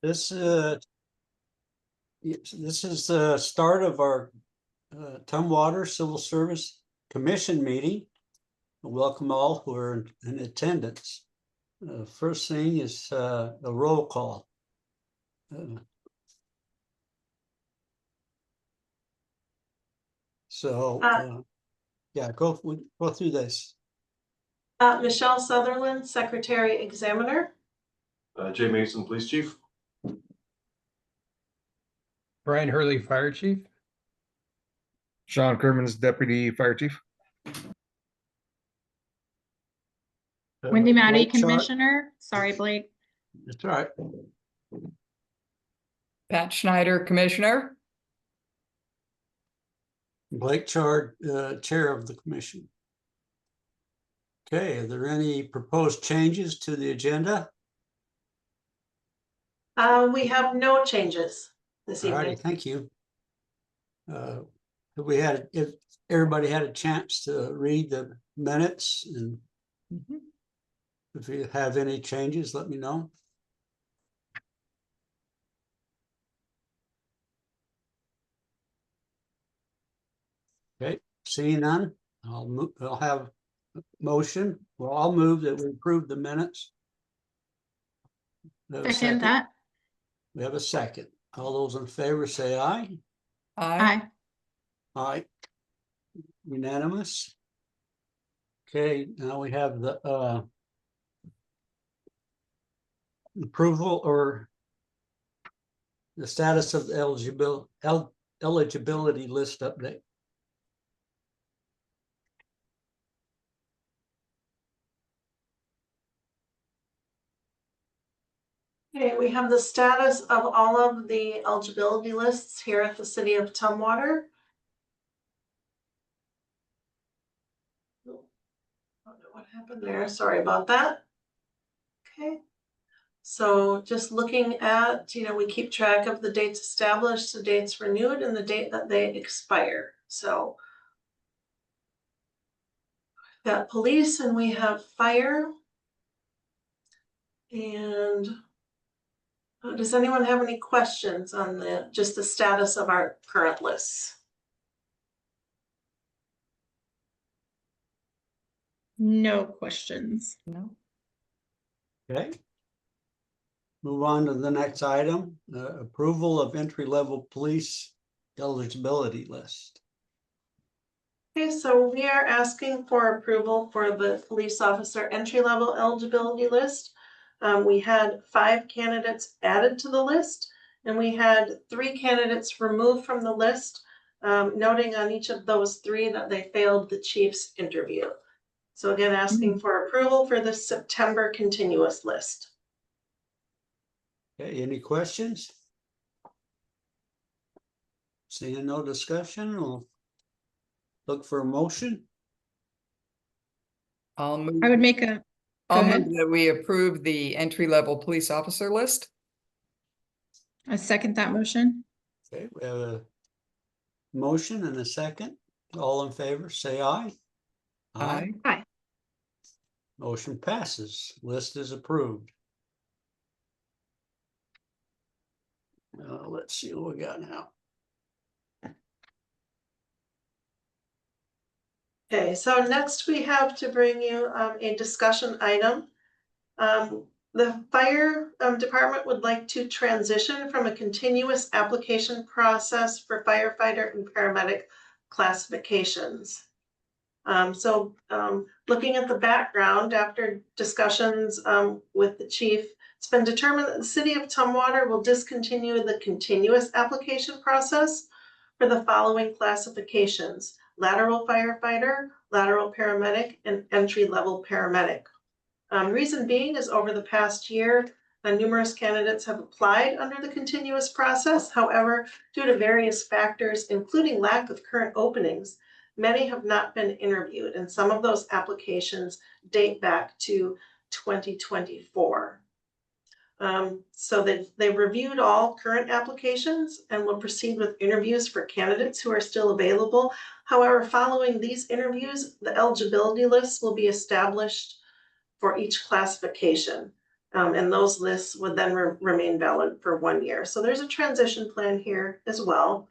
This this is the start of our Tumwater Civil Service Commission meeting. Welcome all who are in attendance. First thing is the roll call. Yeah, go through this. Michelle Sutherland, Secretary Examiner. Jay Mason, Police Chief. Brian Hurley, Fire Chief. Sean Kermans, Deputy Fire Chief. Wendy Matty, Blake Char- Commissioner. Sorry, Blake. That's all right. Pat Schneider, Commissioner. Blake Chard, Chair of the Commission. Okay, are there any proposed changes to the agenda? We have no changes this All evening. righty, thank you. If everybody had a chance to read the minutes, and if you have any changes, let me know. Okay, seeing none, I'll have a motion. Well, I'll move that we approve the minutes. We have a Second that. We have a second. All those in favor say aye. Aye. Aye. Unanimous. Okay, now we have the approval or the status of the eligibility list update. Okay, we have the status of all of the eligibility lists here at the City of Tumwater. I don't know what happened there. Sorry about that. Okay. So just looking at, we keep track of the dates established, the dates renewed, and the date that they expire. So we've got police and we have fire. And does anyone have any questions on just the status of our current lists? No questions. No. Okay. Move on to the next item, approval of entry-level police eligibility list. Okay, so we are asking for approval for the police officer entry-level eligibility list. We had 5 candidates added to the list, and we had 3 candidates removed from the list, noting on each of those 3 that they failed the chief's interview. So again, asking for approval for the September continuous list. Okay, any questions? Seeing no discussion, we'll look for a motion. I'll move. I would make a. I'll ahead. move that we approve the entry-level police officer list. I second that motion. Okay, we have a motion and a second. All in favor, say aye. Aye. Aye. Motion passes. List is approved. Let's see what we got now. Okay, so next we have to bring you a discussion item. The fire department would like to transition from a continuous application process for firefighter and paramedic classifications. Looking at the background, after discussions with the chief, it's been determined that the City of Tumwater will discontinue the continuous application process for the following classifications: lateral firefighter, lateral paramedic, and entry-level paramedic. Reason being is over the past year, numerous candidates have applied under the continuous process. However, due to various factors, including lack of current openings, many have not been interviewed, and some of those applications date back to 2024. So they've reviewed all current applications and will proceed with interviews for candidates who are still available. However, following these interviews, the eligibility lists will be established for each classification. And those lists would then remain valid for 1 year. So there's a transition plan here as well.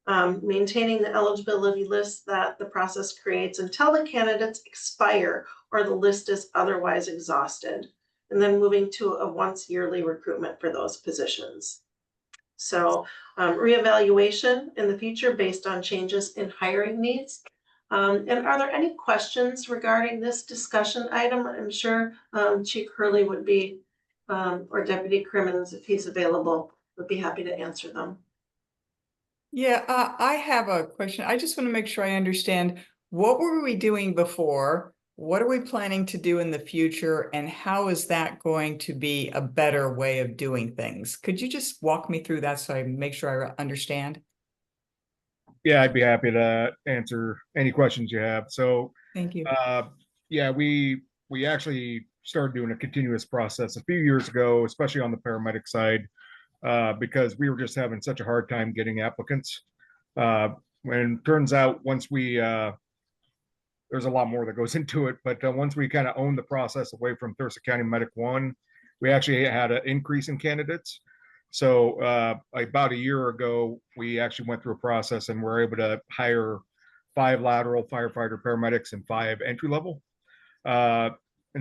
Maintaining the eligibility list that the process creates until the candidates expire or the list is otherwise exhausted, and then moving to a once yearly recruitment for those positions. So reevaluation in the future based on changes in hiring needs. And are there any questions regarding this discussion item? I'm sure Chief Hurley would be, or Deputy Crimmins, if he's available, would be happy to answer them. Yeah, I have a question. I just want to make sure I understand, what were we doing before? What are we planning to do in the future? And how is that going to be a better way of doing things? Could you just walk me through that so I make sure I understand? Yeah, I'd be happy to answer any questions you have. So, Thank you. yeah, we actually started doing a continuous process a few years ago, especially on the paramedic side, because we were just having such a hard time getting applicants. When it turns out, once we there's a lot more that goes into it, but once we kind of owned the process away from Thurston County Medic One, we actually had an increase in candidates. So about a year ago, we actually went through a process and were able to hire 5 lateral firefighter paramedics and 5 entry level. And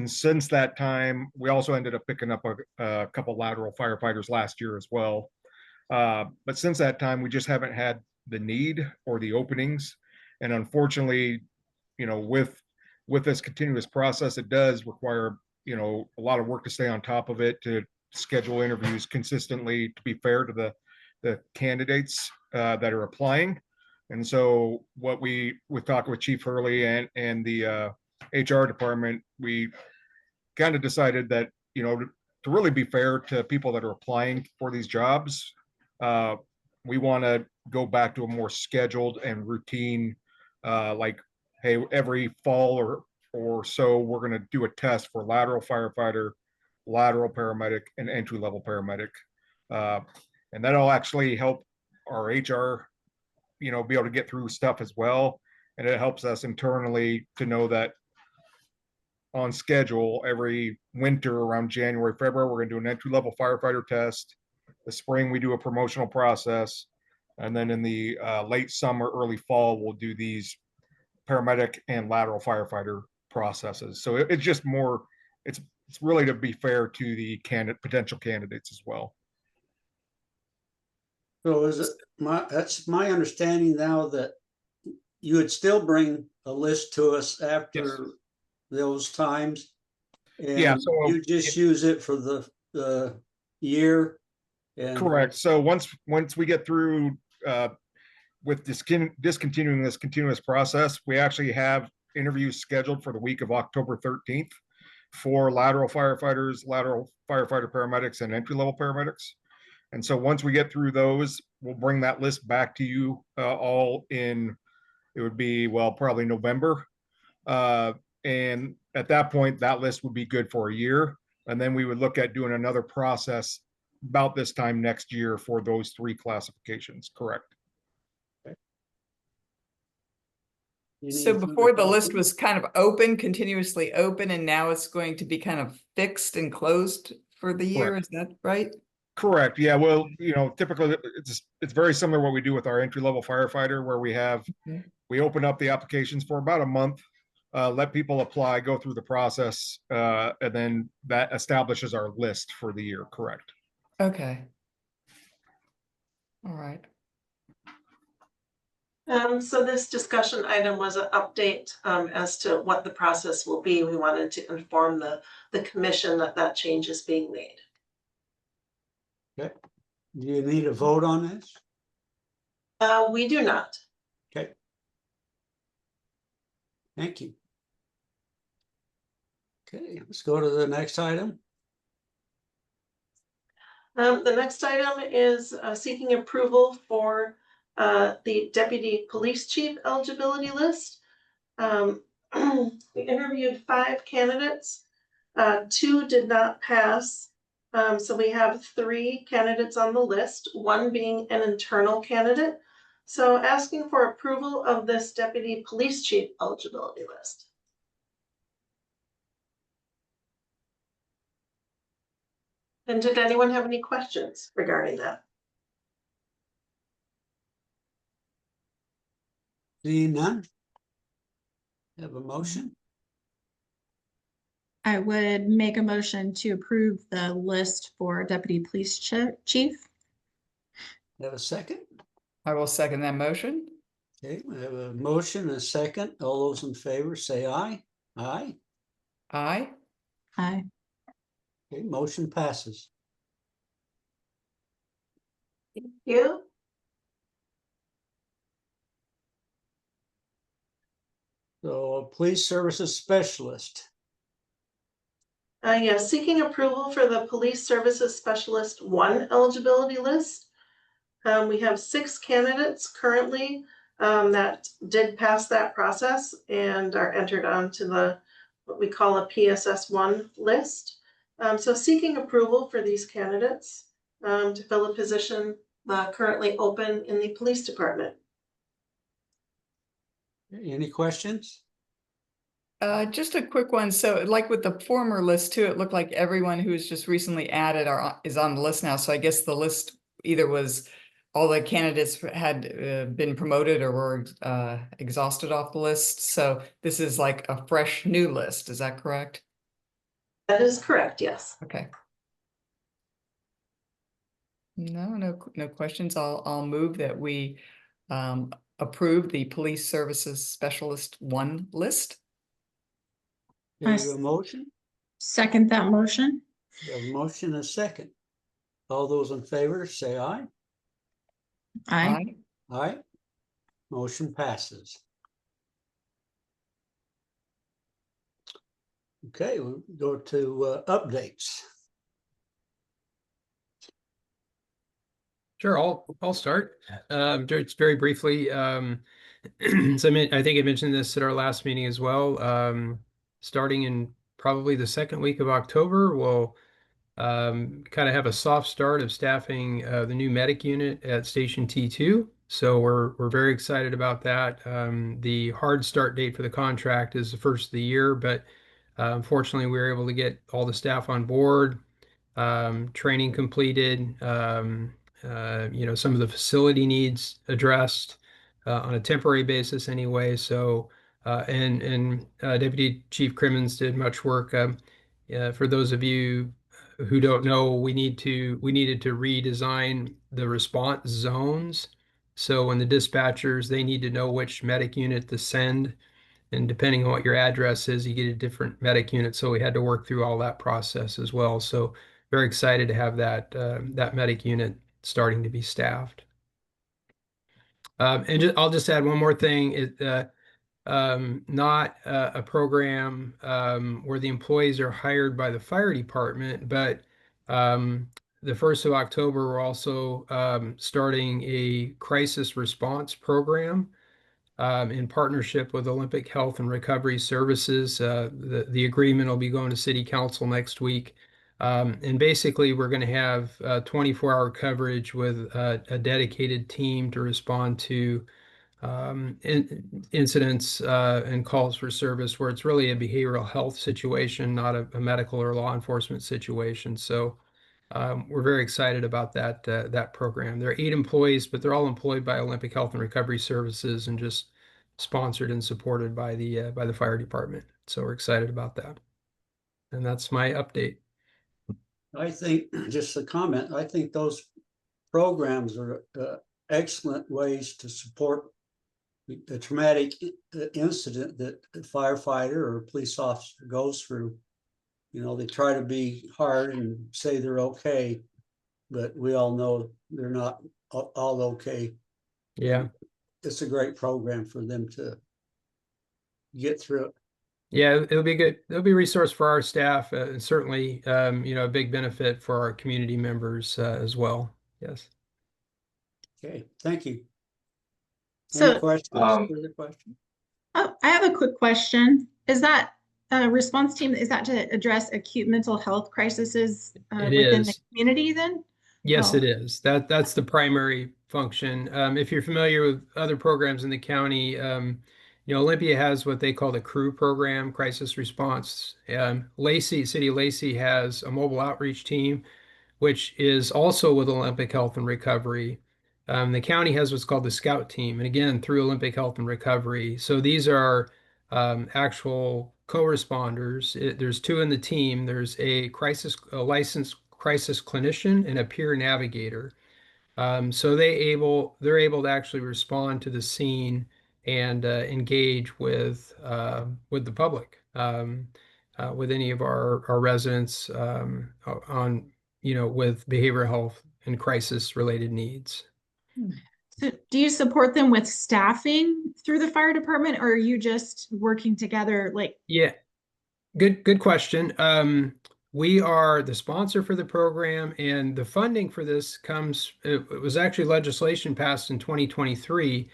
since that time, we also ended up picking up a couple lateral firefighters last year as well. But since that time, we just haven't had the need or the openings. And unfortunately, with this continuous process, it does require, a lot of work to stay on top of it, to schedule interviews consistently, to be fair to the candidates that are applying. And so what we talked with Chief Hurley and the HR department, we kind of decided that, to really be fair to people that are applying for these jobs, we want to go back to a more scheduled and routine, like, hey, every fall or so, we're going to do a test for lateral firefighter, lateral paramedic, and entry level paramedic. And that'll actually help our HR, be able to get through stuff as well. And it helps us internally to know that on schedule every winter around January, February, we're going to do an entry level firefighter test. The spring, we do a promotional process. And then in the late summer, early fall, we'll do these paramedic and lateral firefighter processes. So it's just more, it's really to be fair to the potential candidates as well. So that's my understanding now, that you would still bring a list to us after those times. And Yeah, so you just use it for the year. And correct. So once we get through with discontinuing this continuous process, we actually have interviews scheduled for the week of October 13th for lateral firefighters, lateral firefighter paramedics, and entry level paramedics. And so once we get through those, we'll bring that list back to you all in, it would be, well, probably November. And at that point, that list would be good for a year. And then we would look at doing another process about this time next year for those 3 classifications. Correct. So before the list was kind of open, continuously open, and now it's going to be kind of fixed and closed for the year. Correct. Is that right? Correct. Yeah. Well, typically it's very similar to what we do with our entry level firefighter, where we open up the applications for about a month, let people apply, go through the process, and then that establishes our list for the year. Correct. Okay. All right. So this discussion item was an update as to what the process will be. We wanted to inform the commission that change is being made. Okay. Do you need a vote on this? We do not. Okay. Thank you. Okay, let's go to the next item. The next item is seeking approval for the deputy police chief eligibility list. We interviewed 5 candidates. 2 did not pass. So we have 3 candidates on the list, 1 being an internal candidate. So asking for approval of this deputy police chief eligibility list. And did anyone have any questions regarding that? Seeing none? Have a motion? I would make a motion to approve the list for deputy police chief. Have a second? I will second that motion. Okay, we have a motion and a second. All those in favor say aye. Aye. Aye. Aye. Okay, motion passes. Thank you. So police services specialist. Yes, seeking approval for the Police Services Specialist 1 eligibility list. We have 6 candidates currently that did pass that process and are entered onto the what we call a PSS1 list. So seeking approval for these candidates to fill a position currently open in the police department. Any questions? Just a quick one. So like with the former list too, it looked like everyone who was just recently added is on the list now. So I guess the list either was all the candidates had been promoted or were exhausted off the list. So this is like a fresh new list. Is that correct? That is correct, yes. Okay. No questions. I'll move that we approve the Police Services Specialist 1 list. Do you have a motion? Second that motion. We have a motion and a second. All those in favor say aye. Aye. Aye. Motion passes. Okay, we'll go to updates. Sure, I'll start. Just very briefly. So I think I mentioned this at our last meeting as well. Starting in probably the second week of October, we'll kind of have a soft start of staffing the new medic unit at Station T2. So we're very excited about that. The hard start date for the contract is the first of the year, but unfortunately, we were able to get all the staff on board, training completed, some of the facility needs addressed on a temporary basis anyway. So, and Deputy Chief Crimmins did much work. For those of you who don't know, we needed to redesign the response zones. So when the dispatchers, they need to know which medic unit to send. And depending on what your address is, you get a different medic unit. So we had to work through all that process as well. So very excited to have that medic unit starting to be staffed. And I'll just add one more thing. Not a program where the employees are hired by the fire department, but the 1st of October, we're also starting a crisis response program in partnership with Olympic Health and Recovery Services. The agreement will be going to City Council next week. And basically, we're going to have 24-hour coverage with a dedicated team to respond to incidents and calls for service where it's really a behavioral health situation, not a medical or law enforcement situation. So we're very excited about that program. There are 8 employees, but they're all employed by Olympic Health and Recovery Services and just sponsored and supported by the fire department. So we're excited about that. And that's my update. I think, just a comment, I think those programs are excellent ways to support the traumatic incident that a firefighter or a police officer goes through. You know, they try to be hard and say they're okay, but we all know they're not all okay. Yeah. It's a great program for them to get through it. Yeah, it'll be good. It'll be a resource for our staff, and certainly, a big benefit for our community members as well. Yes. Okay, thank you. So- Any questions? Further questions? Oh, I have a quick question. Is that response team, is that to address acute mental health crises It within the is. community then? Yes, Oh. it is. That's the primary function. If you're familiar with other programs in the county, Olympia has what they call the CREW program, crisis response. City of Lacey has a mobile outreach team. which is also with Olympic Health and Recovery. The county has what's called the Scout Team, and again, through Olympic Health and Recovery. So these are actual co-responders. There's two in the team. There's a licensed crisis clinician and a peer navigator. So they're able to actually respond to the scene and engage with the public, with any of our residents on with behavioral health and crisis related needs. So do you support them with staffing through the fire department, or are you just working together? Like, Yeah, good question. We are the sponsor for the program, and the funding for this it was actually legislation passed in 2023,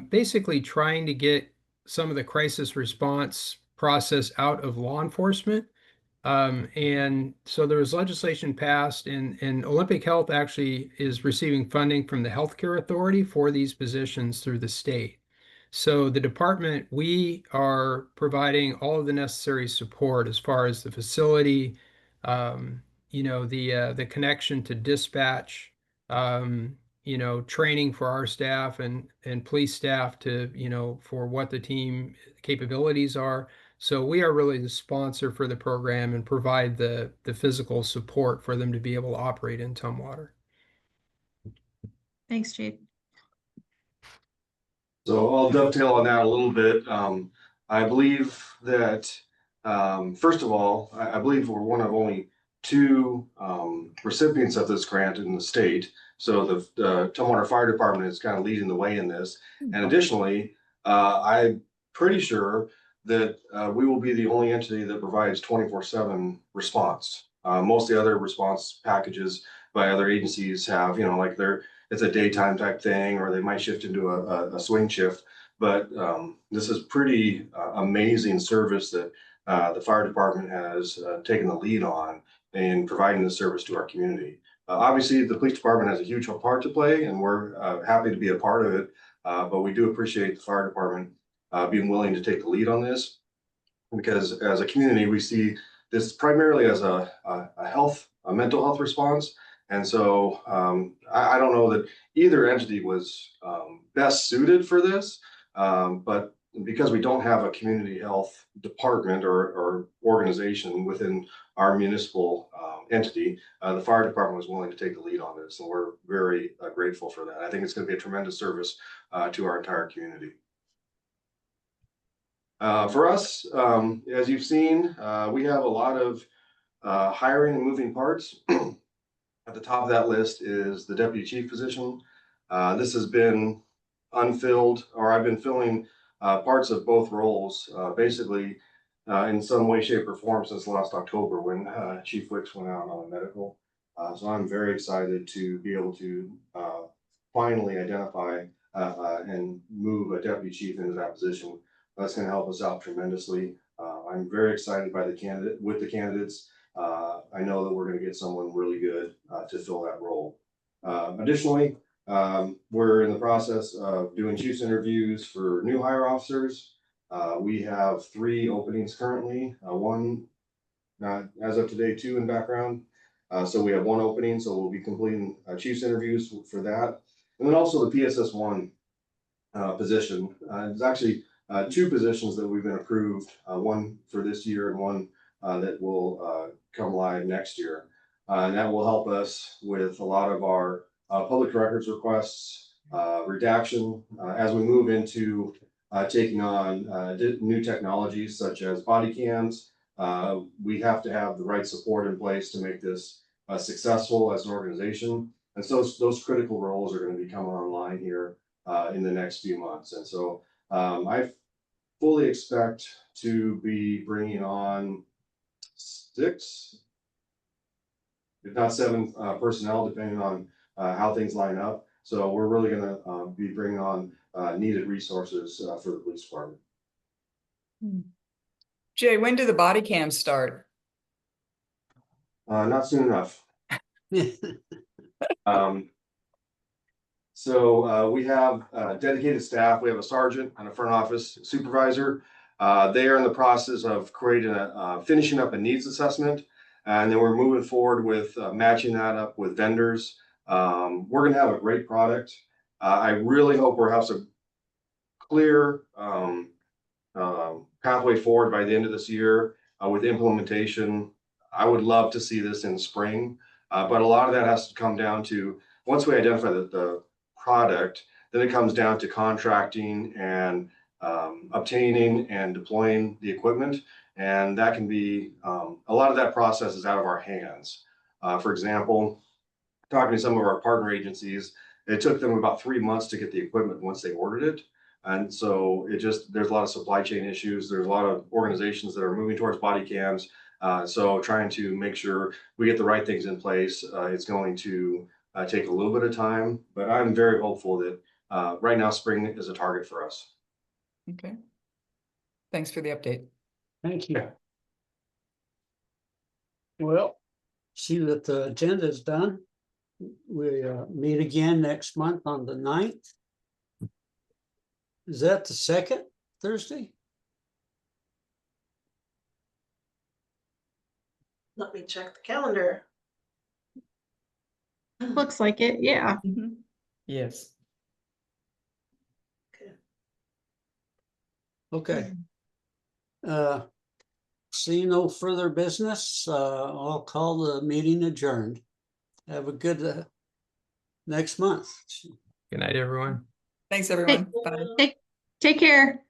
basically trying to get some of the crisis response process out of law enforcement. And so there was legislation passed, and Olympic Health actually is receiving funding from the Healthcare Authority for these positions through the state. So the department, we are providing all of the necessary support as far as the facility, the connection to dispatch, training for our staff and police staff to, for what the team capabilities are. So we are really the sponsor for the program and provide the physical support for them to be able to operate in Tumwater. thanks, Jade. So I'll dovetail on that a little bit. I believe that, first of all, I believe we're one of only two recipients of this grant in the state. So the Tumwater Fire Department is kind of leading the way in this. And additionally, I'm pretty sure that we will be the only entity that provides 24/7 response. Most of the other response packages by other agencies have, like it's a daytime type thing, or they might shift into a swing shift. But this is pretty amazing service that the fire department has taken the lead on in providing the service to our community. Obviously, the police department has a huge part to play, and we're happy to be a part of it. But we do appreciate the fire department being willing to take the lead on this, because as a community, we see this primarily as a mental health response. And so I don't know that either entity was best suited for this, but because we don't have a community health department or organization within our municipal entity, the fire department was willing to take the lead on this, and we're very grateful for that. I think it's going to be a tremendous service to our entire community. For us, as you've seen, we have a lot of hiring and moving parts. At the top of that list is the deputy chief position. This has been unfilled, or I've been filling parts of both roles, basically in some way, shape, or form since last October when Chief Wicks went out on a medical. So I'm very excited to be able to finally identify and move a deputy chief into that position. That's going to help us out tremendously. I'm very excited by the candidates. I know that we're going to get someone really good to fill that role. Additionally, we're in the process of doing chiefs interviews for new hire officers. We have 3 openings currently, one, as of today, 2 in background. So we have 1 opening, so we'll be completing chiefs interviews for that. And then also the PSS1 position. It's actually 2 positions that we've been approved, one for this year and one that will come live next year. And that will help us with a lot of our public records requests, redaction, as we move into taking on new technologies such as body cams. We have to have the right support in place to make this successful as an organization. And so those critical roles are going to be coming online here in the next few months. And so I fully expect to be bringing on 6, if not 7 personnel, depending on how things line up. So we're really going to be bringing on needed resources for the police department. Jay, when do the body cams start? Not soon enough. So we have dedicated staff. We have a sergeant and a front office supervisor. They are in the process of finishing up a needs assessment. And then we're moving forward with matching that up with vendors. We're gonna have a great product. I really hope we'll have some clear pathway forward by the end of this year with implementation. I would love to see this in spring, but a lot of that has to come down to, once we identify the product, then it comes down to contracting and obtaining and deploying the equipment. And that can be, a lot of that process is out of our hands. For example, talking to some of our partner agencies, it took them about 3 months to get the equipment once they ordered it. And so there's a lot of supply chain issues. There's a lot of organizations that are moving towards body cams. So trying to make sure we get the right things in place, it's going to take a little bit of time, but I'm very hopeful that right now spring is a target for us. Okay. Thanks for the update. Thank you. Well, see that the agenda is done. We meet again next month on the 9th. Is that the second Thursday? Let me check the calendar. Looks like it, yeah. Yes. Okay. See no further business. I'll call the meeting adjourned. Have a good next month. Good night, everyone. Thanks, everyone. Bye. Take care.